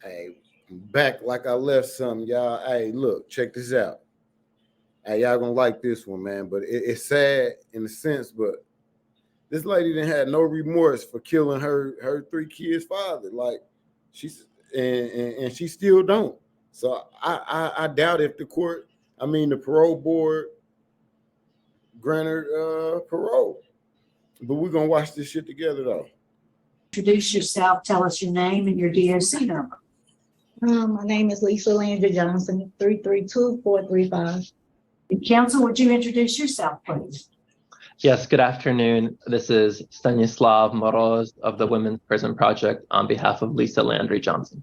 Hey, back like I left something, y'all. Hey, look, check this out. Hey, y'all gonna like this one, man. But it's sad in a sense, but this lady didn't have no remorse for killing her three kids' father. Like she's and she still don't. So I doubt if the court, I mean the parole board, granted parole. But we're gonna watch this shit together though. Introduce yourself, tell us your name and your DOC number. My name is Lisa Landry Johnson, 332-435. Counsel, would you introduce yourself, please? Yes, good afternoon. This is Stanislav Moroz of the Women's Prison Project on behalf of Lisa Landry Johnson.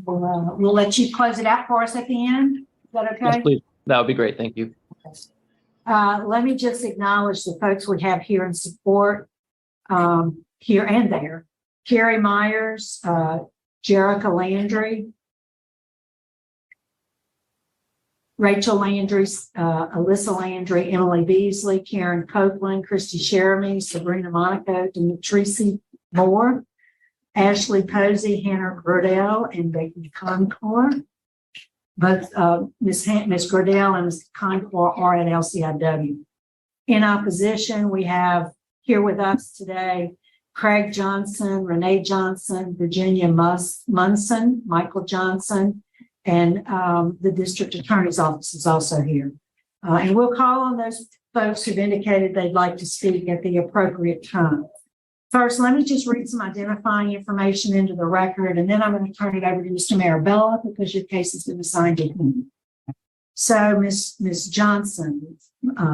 We'll let you close it out for us at the end. Is that okay? Yes, please. That would be great. Thank you. Let me just acknowledge the folks we have here in support, here and there. Carrie Myers, Jerica Landry, Rachel Landry, Alyssa Landry, Emily Beasley, Karen Copeland, Christy Sheremy, Sabrina Monaco, Demetrice Moore, Ashley Posey, Hannah Gradell, and Becky Concord. Both Ms. Gradell and Ms. Concord are at LCIW. In opposition, we have here with us today Craig Johnson, Renee Johnson, Virginia Munson, Michael Johnson, and the district attorney's office is also here. And we'll call on those folks who've indicated they'd like to speak at the appropriate time. First, let me just read some identifying information into the record, and then I'm going to turn it over to Mr. Marabella because your case has been assigned to him. So, Ms. Johnson,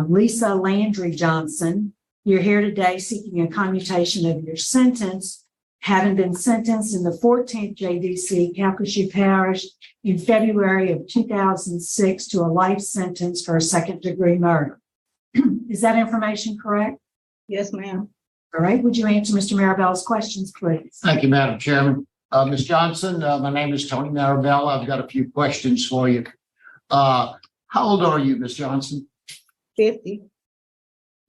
Lisa Landry Johnson, you're here today seeking a commutation of your sentence, having been sentenced in the 14th JDC, Calcasieu Parish, in February of 2006 to a life sentence for a second-degree murder. Is that information correct? Yes, ma'am. All right. Would you answer Mr. Marabella's questions, please? Thank you, Madam Chairman. Ms. Johnson, my name is Tony Marabella. I've got a few questions for you. How old are you, Ms. Johnson? 50,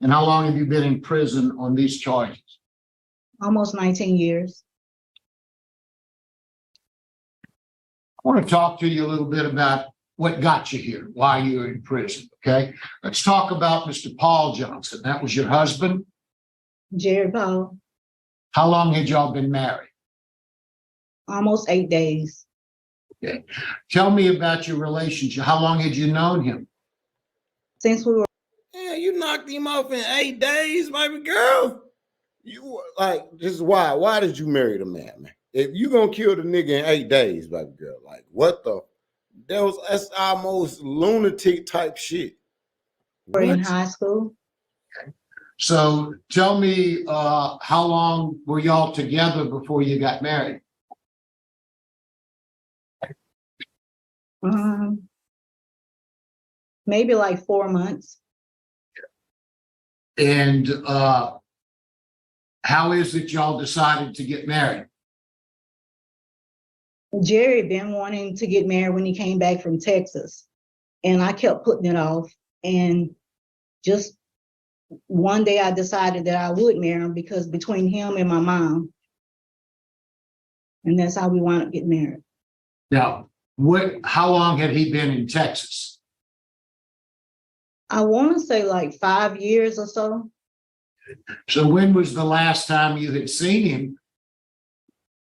And how long have you been in prison on these charges? almost 19 years. I want to talk to you a little bit about what got you here, why you're in prison, okay? Let's talk about Mr. Paul Johnson. That was your husband. Jerry Paul, How long had y'all been married? almost 8 days. Okay. Tell me about your relationship. How long had you known him? Since we were Yeah, you knocked him off in 8 days, baby girl. You like this is why? Why did you marry the man? If you gonna kill the nigga in 8 days, baby girl, like what the? That's almost lunatic type shit. in What? high school. So tell me, how long were y'all together before you got married? Maybe like 4 months. And how is it y'all decided to get married? Jerry had been wanting to get married when he came back from Texas, and I kept putting it off. And just one day I decided that I would marry him because between him and my mom, and that's how we wound up getting married. Now, how long had he been in Texas? I want to say like 5 years or so. So when was the last time you had seen him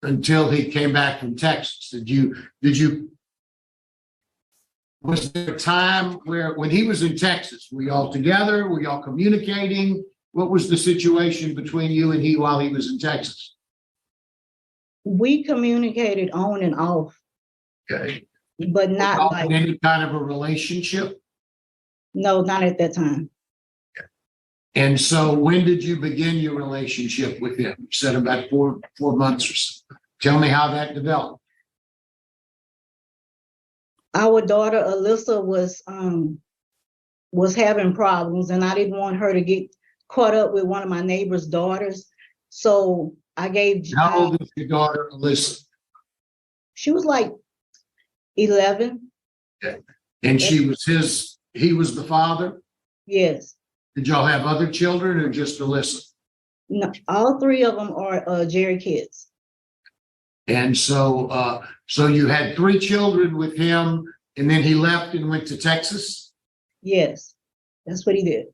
until he came back from Texas? Was there a time where when he was in Texas, were y'all together? Were y'all communicating? What was the situation between you and he while he was in Texas? We communicated on and off, Okay. but not Y'all like, in any kind of a relationship? no, not at that time. And so when did you begin your relationship with him? You said about four months or so. Tell me how that developed. Our daughter Alyssa was having problems, and I didn't want her to get caught up with one of my neighbor's daughters. So I gave. How old is your daughter, Alyssa? She was like 11. Okay. And he was the father? Yes. Did y'all have other children or just Alyssa? No, all three of them are Jerry kids. And so you had 3 children with him, and then he left and went to Texas? Yes, that's what he did.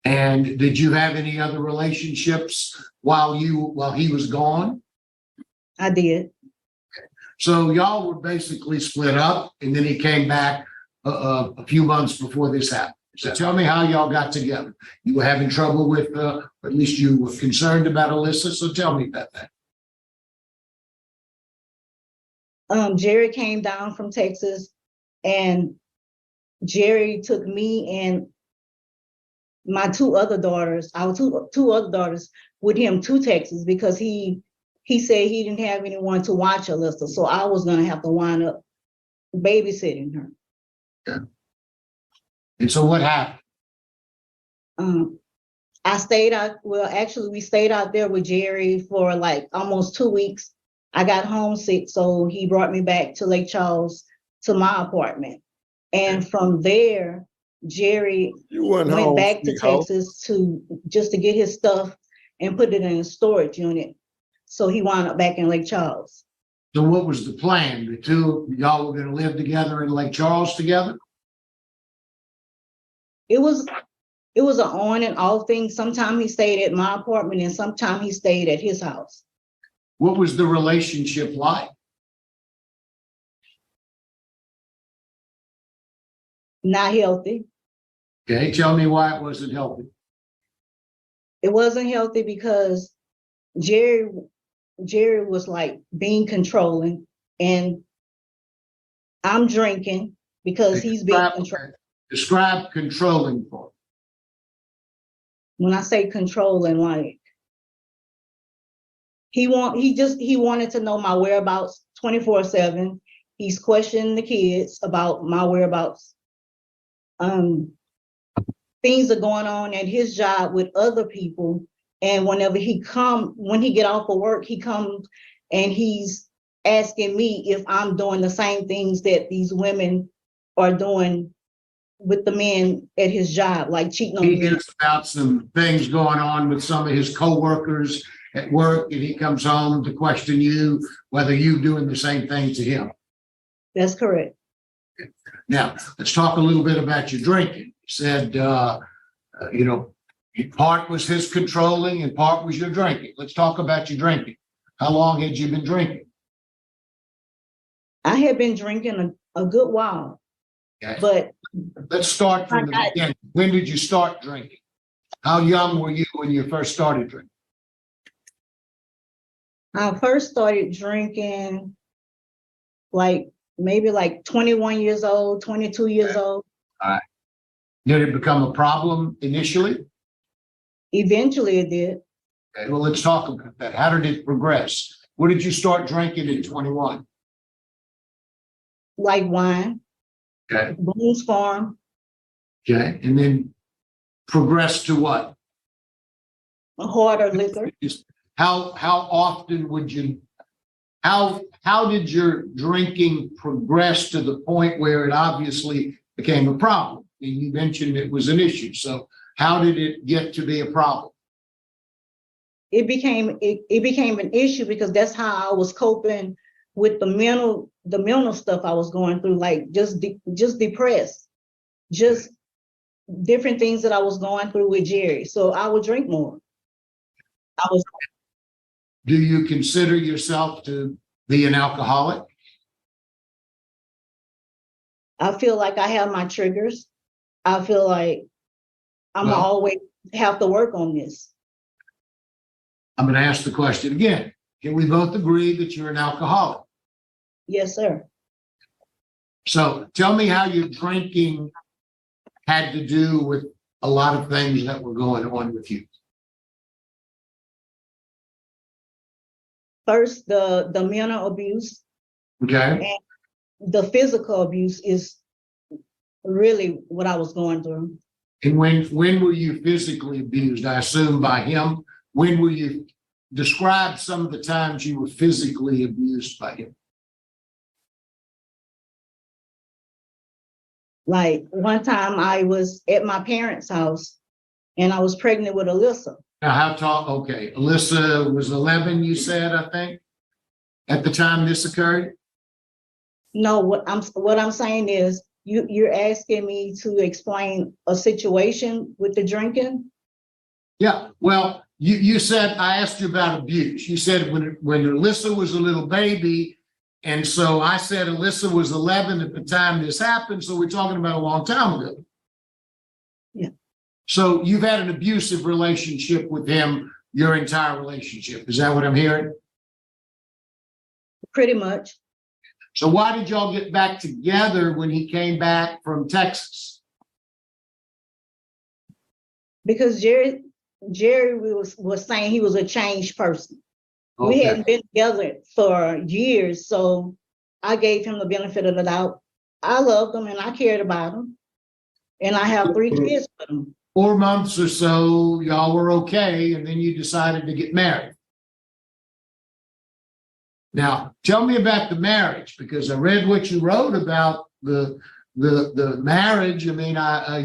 And did you have any other relationships while he was gone? I did. So y'all were basically split up, and then he came back a few months before this happened. So tell me how y'all got together. You were having trouble with, or at least you were concerned about Alyssa. So tell me about that. Jerry came down from Texas, and Jerry took me and my 2 other daughters, our two other daughters, with him to Texas because he said he didn't have anyone to watch Alyssa, so I was gonna have to wind up babysitting her. Yeah. And so what happened? I stayed out. Well, actually, we stayed out there with Jerry for like almost 2 weeks. I got homesick, so he brought me back to Lake Charles to my apartment, and from there, Jerry went back to Texas to get his stuff and put it in a storage unit. So he wound up back in Lake Charles. So what was the plan? The two of y'all were going to live together in Lake Charles together? It was an on and off thing. Sometimes he stayed at my apartment and sometimes he stayed at his house. What was the relationship like? Not healthy. Okay, tell me why it wasn't healthy. It wasn't healthy because Jerry was like being controlling, and I'm drinking because he's being controlling. Describe controlling for me. When I say controlling, like he wanted to know my whereabouts 24/7. He's questioning the kids about my whereabouts. Things are going on at his job with other people, and when he get off of work, he comes and he's asking me if I'm doing the same things that these women are doing with the men at his job, like cheating on He me. hears about some things going on with some of his coworkers at work, and he comes home to question you whether you're doing the same thing to him. That's correct. Now, let's talk a little bit about your drinking. You said, part was his controlling and part was your drinking. Let's talk about your drinking. How long had you been drinking? I had been drinking a good while, Okay. but Let's start from the beginning. When did you start drinking? How young were you when you first started drinking? I first started drinking maybe 21 years old, 22 years old. All right. Did it become a problem initially? Eventually it did. Okay, well, let's talk about that. How did it progress? What did you start drinking in 21? Like wine, Okay. Boone's Farm, Okay. And then progress to what? harder liquor. How often would you, how did your drinking progress to the point where it obviously became a problem? And you mentioned it was an issue. So how did it get to be a problem? It became an issue because that's how I was coping with the mental stuff I was going through, like just depressed, just different things that I was going through with Jerry. So I would drink more. Do you consider yourself to be an alcoholic? I feel like I have my triggers. I feel like I'm Well, always have to work on this. I'm going to ask the question again. Can we both agree that you're an alcoholic? Yes, sir. So tell me how your drinking had to do with a lot of things that were going on with you. First, the mental abuse, Okay. and the physical abuse is really what I was going through. And when were you physically abused? I assume by him. When were you? Describe some of the times you were physically abused by him. Like one time I was at my parents' house and I was pregnant with Alyssa. Now, how tall? Okay. Alyssa was 11, you said, I think. at the time this occurred? No, what I'm saying is you're asking me to explain a situation with the drinking. Yeah, well, you said, I asked you about abuse. You said when Alyssa was a little baby, and so I said Alyssa was 11 at the time this happened, so we're talking about a long time ago. Yeah. So you've had an abusive relationship with him your entire relationship. Is that what I'm hearing? Pretty much. So why did y'all get back together when he came back from Texas? Because Jerry was saying he was a changed person. We Okay. hadn't been together for years, so I gave him the benefit of the doubt. I loved him and I cared about him. And I have 3 kids with him. 4 months or so, y'all were okay, and then you decided to get married. Now, tell me about the marriage, because I read what you wrote about the marriage. I mean,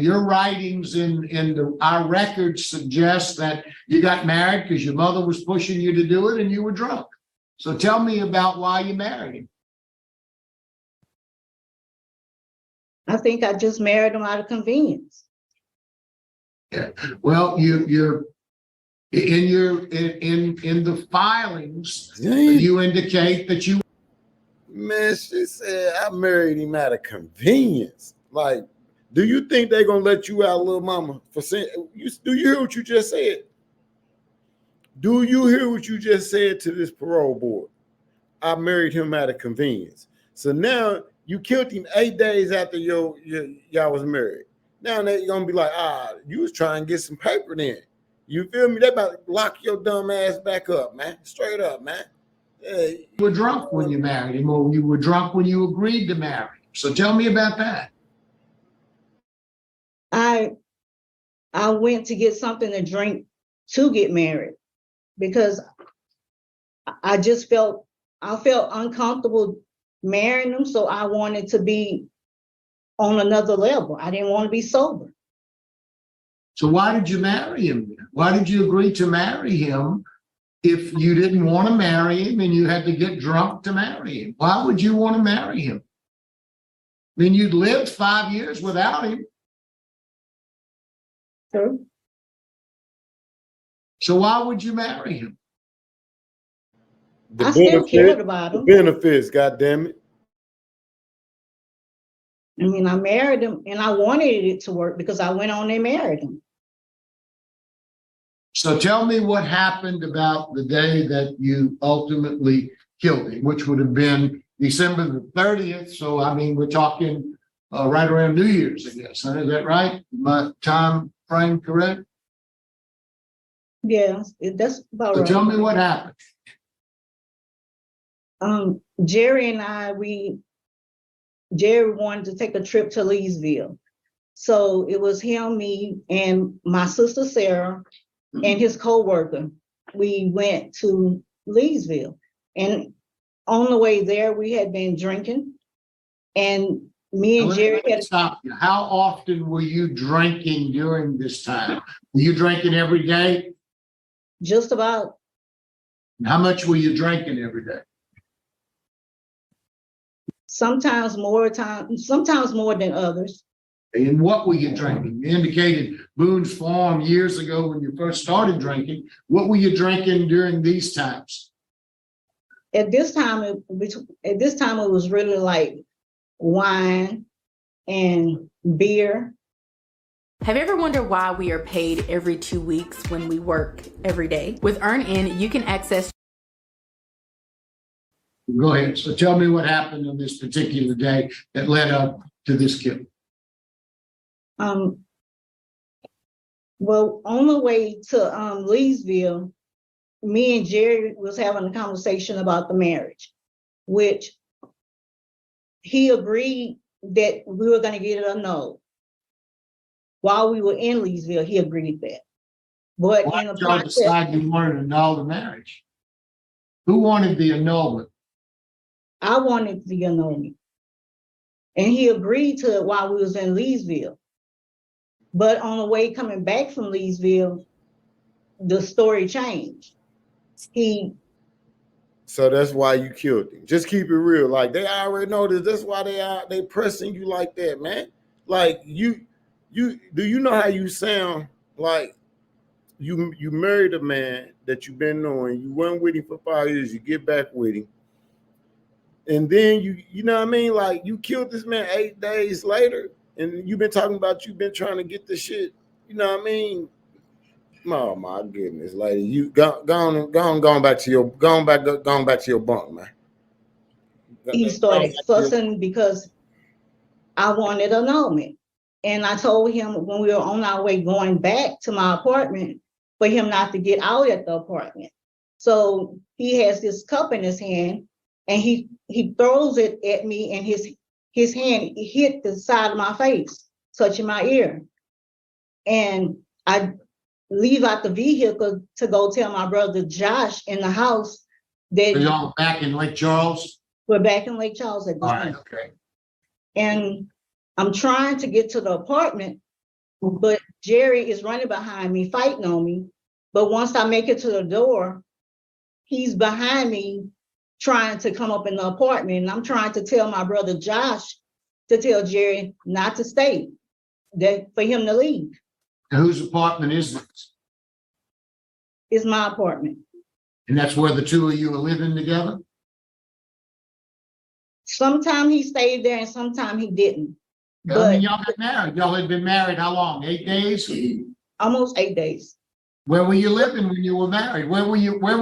your writings in our records suggest that you got married because your mother was pushing you to do it and you were drunk. So tell me about why you married him. I think I just married him out of convenience. Yeah. Well, you're in the filings, you indicate that you. Man, she said I married him out of convenience. Like, do you think they're gonna let you out, little mama? For saying do you hear what you just said? Do you hear what you just said to this parole board? I married him out of convenience. So now you killed him 8 days after y'all was married. Now they're gonna be like, you was trying to get some paper then. You feel me? They about to lock your dumb ass back up, man. Straight up, man. You were drunk when you married him, or you were drunk when you agreed to marry him. So tell me about that. I went to get something to drink to get married because I felt uncomfortable marrying him. So I wanted to be on another level. I didn't want to be sober. So why did you marry him? Why did you agree to marry him if you didn't want to marry him and you had to get drunk to marry him? Why would you want to marry him? I mean, you'd lived 5 years without him. True. So why would you marry him? The I still cared about him. benefits, goddamn it. I mean, I married him and I wanted it to work because I went on and married him. So tell me what happened about the day that you ultimately killed him, which would have been December the 30th. So, I mean, we're talking right around New Year's, I guess. Is that right? My time frame correct? Yeah, that's about right. Tell me what happened. Jerry and I, Jerry wanted to take a trip to Leesville. So it was him, me, and my sister Sarah, and his co-worker. We went to Leesville. And on the way there, we had been drinking. And me and Jerry Let me had stop you. How often were you drinking during this time? Were you drinking every day? just about How much were you drinking every day? sometimes more than others. And what were you drinking? You indicated Boone's Farm years ago when you first started drinking. What were you drinking during these times? At this time, it was really like wine and beer. Have you ever wondered why we are paid every 2 weeks when we work every day? With EarnIn, you can access. Go ahead. So tell me what happened on this particular day that led up to this killing. Well, on the way to Leesville, me and Jerry was having a conversation about the marriage, which he agreed that we were going to get it annulled. While we were in Leesville, he agreed that. But Why in the did y'all process, decide you wanted to annul the marriage? Who wanted the annulment? I wanted the annulment. And he agreed to it while we was in Leesville. But on the way coming back from Leesville, the story changed. So that's why you killed him. Just keep it real. Like they already know this. That's why they pressing you like that, man. Like you do you know how you sound? Like you married a man that you've been knowing. You went with him for 5 years. You get back with him, and then you know what I mean? Like you killed this man 8 days later, and you've been talking about you've been trying to get the shit. You know what I mean? Oh my goodness, lady, you go back to your going back to your bunk, man. He started fussing because I wanted annulment. And I told him when we were on our way going back to my apartment for him not to get out at the apartment. So he has this cup in his hand and he throws it at me and his hand hit the side of my face, touching my ear. And I leave out the vehicle to go tell my brother Josh in the house that y'all back in Lake Charles? we're back in Lake Charles at this All right, point. okay. And I'm trying to get to the apartment, but Jerry is running behind me, fighting on me. But once I make it to the door, he's behind me trying to come up in the apartment. And I'm trying to tell my brother Josh to tell Jerry not to stay, that for him to leave. And whose apartment is this? It's my apartment. And that's where the two of you are living together? Sometime he stayed there and sometime he didn't. I But mean, y'all got married. Y'all had been married how long? 8 days? almost 8 days. Where were you living when you were married? Where were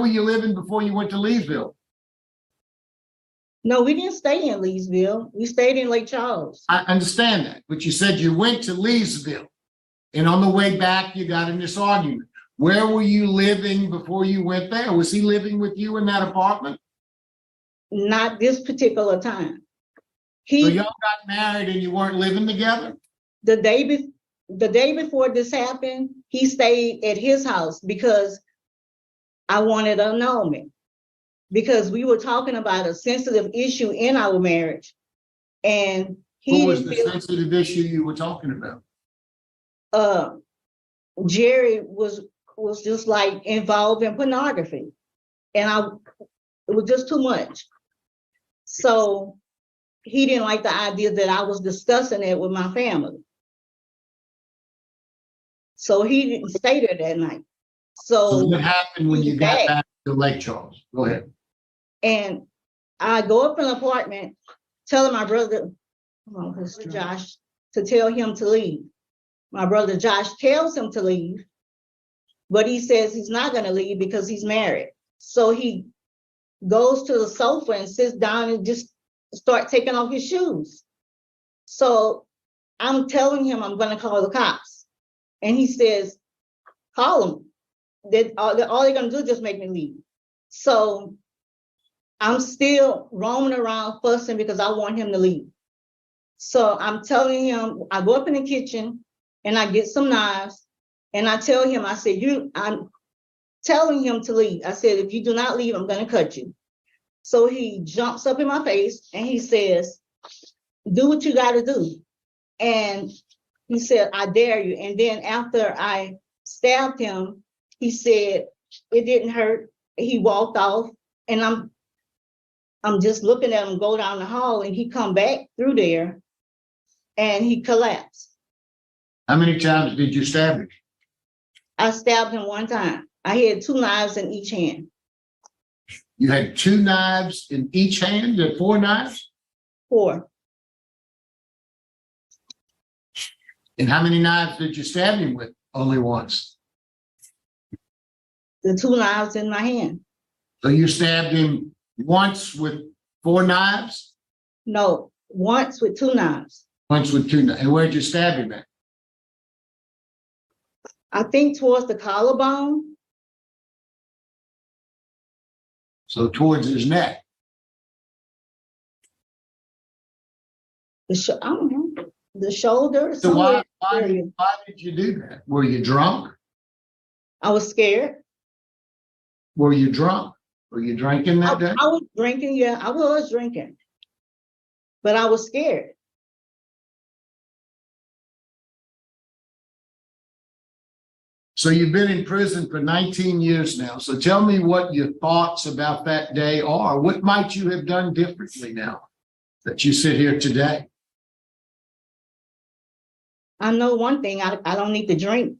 you living before you went to Leesville? No, we didn't stay in Leesville. We stayed in Lake Charles. I understand that, but you said you went to Leesville. And on the way back, you got in this argument. Where were you living before you went there? Was he living with you in that apartment? Not this particular time. So He y'all got married and you weren't living together? the day before this happened, he stayed at his house because I wanted annulment. Because we were talking about a sensitive issue in our marriage. And he What was didn't the feel sensitive issue you were talking about? Jerry was just like involved in pornography. And it was just too much. So he didn't like the idea that I was discussing it with my family. So he didn't stay there that night. So what happened when you got back to Lake Charles? Go ahead. And I go up in the apartment, telling my brother, Josh, to tell him to leave. My brother Josh tells him to leave, but he says he's not going to leave because he's married. So he goes to the sofa and sits down and just start taking off his shoes. So I'm telling him I'm going to call the cops. And he says, call them. All they're going to do is just make me leave. So I'm still roaming around fussing because I want him to leave. So I'm telling him, I go up in the kitchen and I get some knives and I tell him, I said, I'm telling him to leave. I said, if you do not leave, I'm going to cut you. So he jumps up in my face and he says, do what you got to do. And he said, I dare you. And then after I stabbed him, he said, it didn't hurt. He walked off and I'm just looking at him go down the hall and he come back through there and he collapsed. How many times did you stab him? I stabbed him one time. I had 2 knives in each hand. You had 2 knives in each hand? You had 4 knives? 4. And how many knives did you stab him with? Only once. The 2 knives in my hand. So you stabbed him once with 4 knives? No, once with 2 knives. Once with 2 knives. And where'd you stab him at? I think towards the collarbone. So towards his neck. I don't know, the shoulder. So why somewhere. did you do that? Were you drunk? I was scared. Were you drunk? Were you drinking that day? I was drinking, yeah, I was drinking. But I was scared. So you've been in prison for 19 years now. So tell me what your thoughts about that day are. What might you have done differently now that you sit here today? I know one thing, I don't need to drink.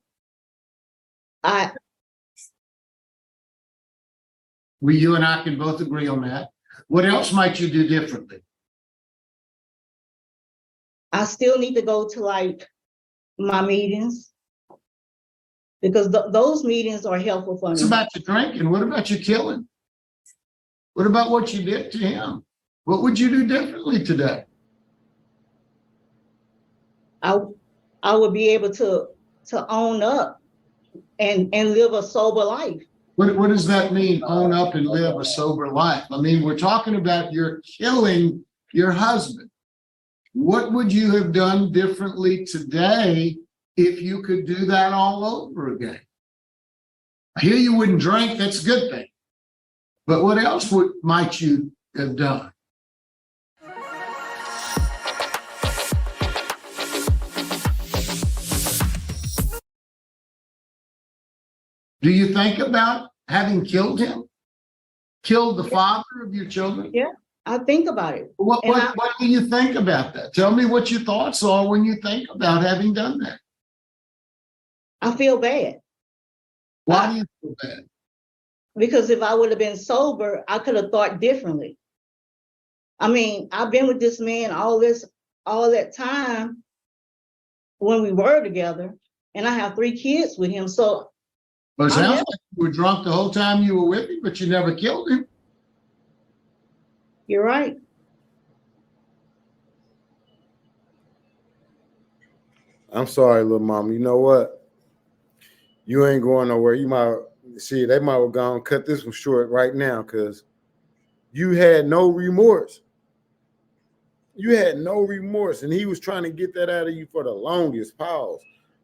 You and I can both agree on that. What else might you do differently? I still need to go to like my meetings because those meetings are helpful for It's me. about your drinking. What about your killing? What about what you did to him? What would you do differently today? I would be able to own up and live a sober life. What does that mean? Own up and live a sober life. I mean, we're talking about you're killing your husband. What would you have done differently today if you could do that all over again? I hear you wouldn't drink. That's a good thing. But what else might you have done? Do you think about having killed him? Killed the father of your children? Yeah, I think about it. What do you think about that? Tell me what your thoughts are when you think about having done that. I feel bad. Why do you feel bad? Because if I would have been sober, I could have thought differently. I mean, I've been with this man all that time when we were together, and I have 3 kids with him. So But it sounds like you were drunk the whole time you were with him, but you never killed him. you're right. I'm sorry, little mama. You know what? You ain't going nowhere. You might see they might have gone cut this one short right now because you had no remorse. You had no remorse, and he was trying to get that out of you for the longest. Pause.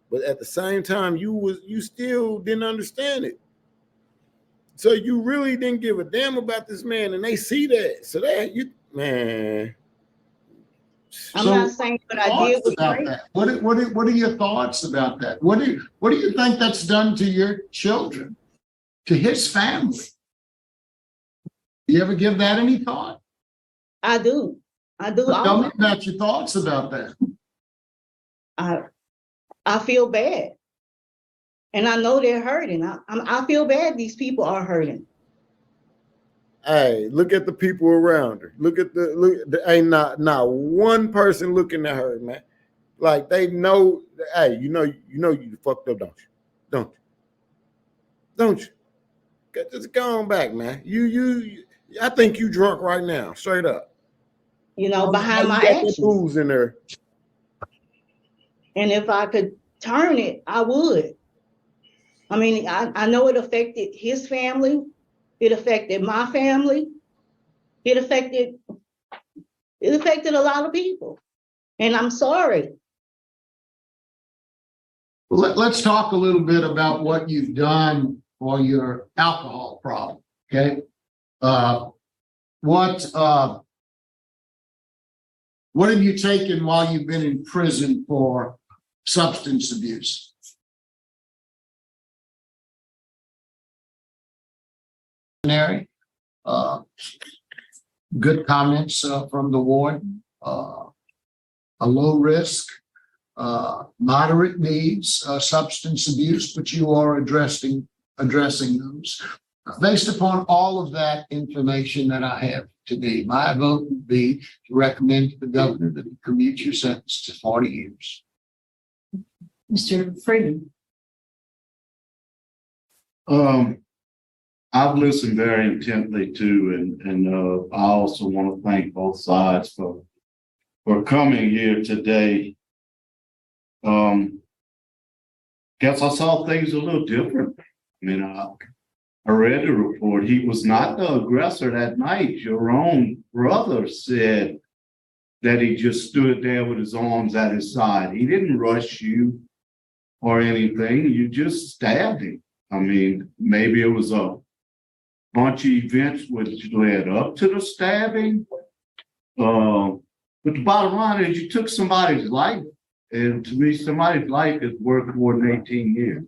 But at the same time, you still didn't understand it. So you really didn't give a damn about this man, and they see that. So that you, man. I'm not saying what I did was about right. that. What are your thoughts about that? What do you think that's done to your children, to his family? You ever give that any thought? I do. Tell me about your thoughts about that. I feel bad. And I know they're hurting. I feel bad these people are hurting. Hey, look at the people around her. Look, ain't not one person looking at her, man. Like they know, hey, you know you fucked up, don't you? Just go on back, man. I think you drunk right now, straight up. You know, behind my actions. actions. Booze in there. And if I could turn it, I would. I mean, I know it affected his family. It affected my family. It affected a lot of people. And I'm sorry. Let's talk a little bit about what you've done for your alcohol problem. Okay. What have you taken while you've been in prison for substance abuse? Good comments from the warden. A low risk, moderate needs, substance abuse, but you are addressing those. Based upon all of that information that I have today, my vote would be to recommend to the governor that he commute your sentence to 40 years. Mr. Freeman. I've listened very intently too, and I also want to thank both sides for coming here today. Guess I saw things a little different. I mean, I read the report. He was not the aggressor that night. Your own brother said that he just stood there with his arms at his side. He didn't rush you or anything. You just stabbed him. I mean, maybe it was a bunch of events which led up to the stabbing. But the bottom line is you took somebody's life. And to me, somebody's life is worth more than 18 years.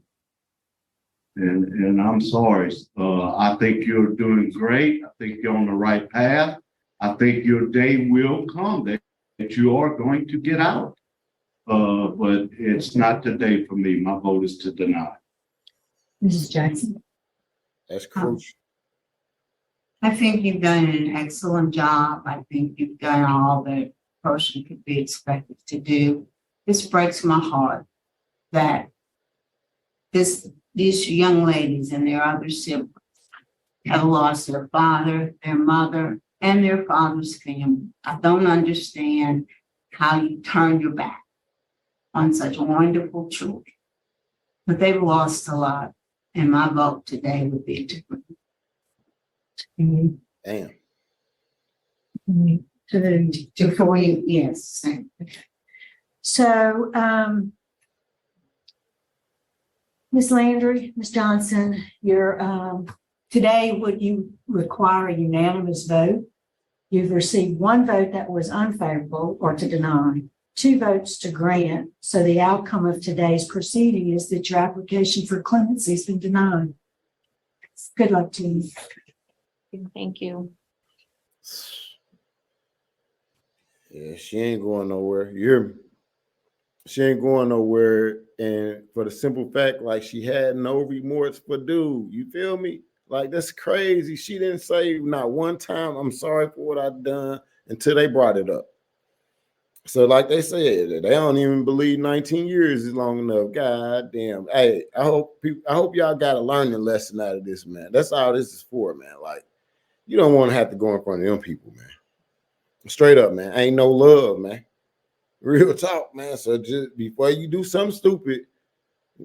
And I'm sorry. I think you're doing great. I think you're on the right path. I think your day will come that you are going to get out. But it's not today for me. My vote is to deny. Mrs. Jackson. That's crucial. I think you've done an excellent job. I think you've done all that a person could be expected to do. This breaks my heart that these young ladies and their other siblings have lost their father, their mother, and their father's family. I don't understand how you turn your back on such wonderful children. But they've lost a lot, and my vote today would be to Damn. for you, yes. So, Ms. Landry, Ms. Johnson, today would you require a unanimous vote? You've received one vote that was unfavorable or to deny, 2 votes to grant. So the outcome of today's proceeding is that your application for clemency has been denied. Good luck to you. Thank you. Yeah, she ain't going nowhere. You hear me? She ain't going nowhere. And for the simple fact, like, she had no remorse for dude. You feel me? Like, that's crazy. She didn't say not one time, I'm sorry for what I've done, until they brought it up. So, like they said, they don't even believe 19 years is long enough. God damn. Hey, I hope y'all got a learning lesson out of this, man. That's all this is for, man. Like, you don't want to have to go in front of them people, man. Straight up, man. Ain't no love, man. Real talk, man. So just before you do something stupid,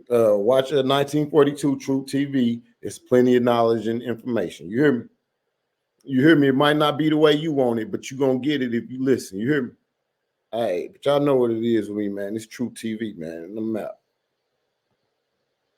watch a 1942 Truth TV. There's plenty of knowledge and information. You hear me? You hear me? It might not be the way you want it, but you're going to get it if you listen. You hear me? Hey, but y'all know what it is with me, man. It's Truth TV, man. I'm out.